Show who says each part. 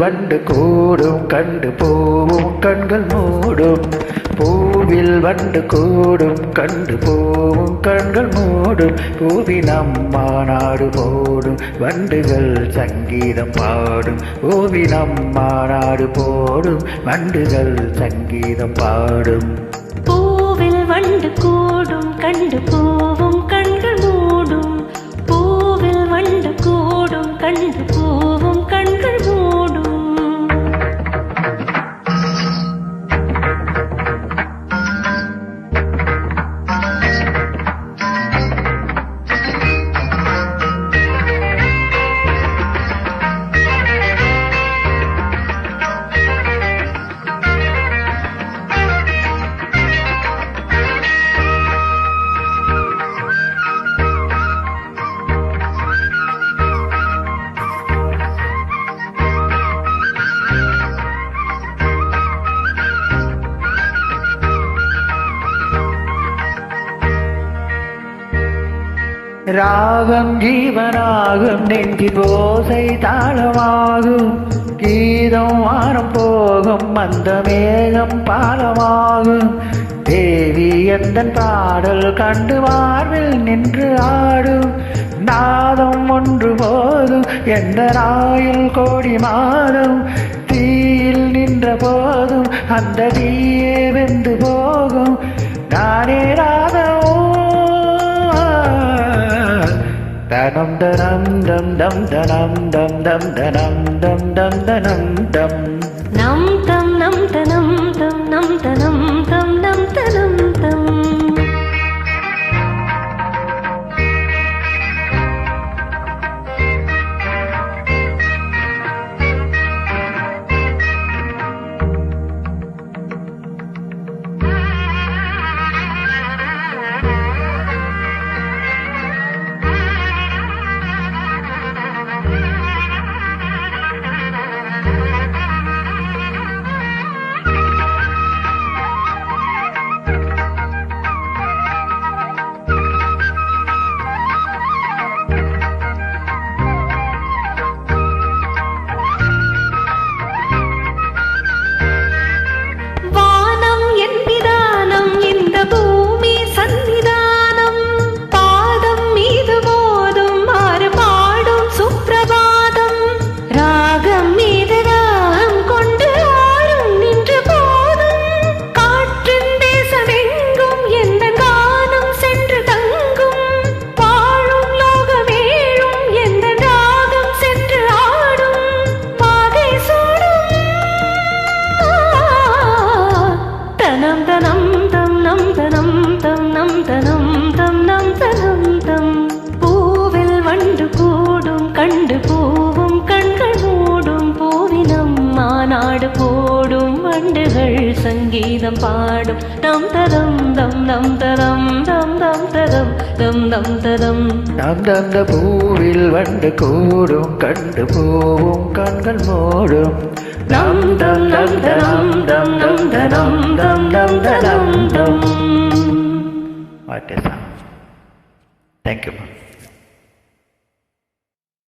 Speaker 1: வண்டு கூடும் கண்டு போவும் கண்கள் மூடும். பூவில் வண்டு கூடும் கண்டு போவும் கண்கள் மூடும். பூவின் அம்மா நாடு போடும் வண்டுகள் சங்கீதம் பாடும். பூவின் அம்மா நாடு போடும் வண்டுகள் சங்கீதம் பாடும்.
Speaker 2: பூவில் வண்டு கூடும் கண்டு போவும் கண்கள் மூடும். பூவில் வண்டு கூடும் கண்டு போவும் கண்கள் மூடும்.
Speaker 1: ராகம் ஜீவனாகும் நெஞ்சின் ஓசை தாளமாகும். கீதம் வாரம் போகும் அந்த மேகம் பாலமாகும். தேவி எந்தன் பாடல் கண்டு மார்பில் நின்று ஆடும். நாதம் ஒன்று போதும் என்ற நாயில் கோடி மாதம். தீயில் நின்ற போதும் அந்த தீயே வெந்து போகும். நானே ராகம் தனம் தனம் தம் தம் தனம் தம் தம் தனம் தம் தம் தனம் தம்
Speaker 2: நம் தம் நம் தனம் தம் நம் தனம் தம் நம் தனம் தம். பூவில் வண்டு கூடும் கண்டு பூவும் கண்கள் மூடும். பூவினம் மாநாடு போடும் வண்டுகள் சங்கீதம் பாடும். நம் தரம் தம் நம் தரம் தம் தம் தரம் தம் தம் தரம்.
Speaker 1: நம் தந்த பூவில் வண்டு கூடும் கண்டு போவும் கண்கள் மூடும்.
Speaker 2: நம் தம் நம் தரம் தம் நம் தரம் தம் தம் தரம் தம்.
Speaker 1: What is that? Thank you.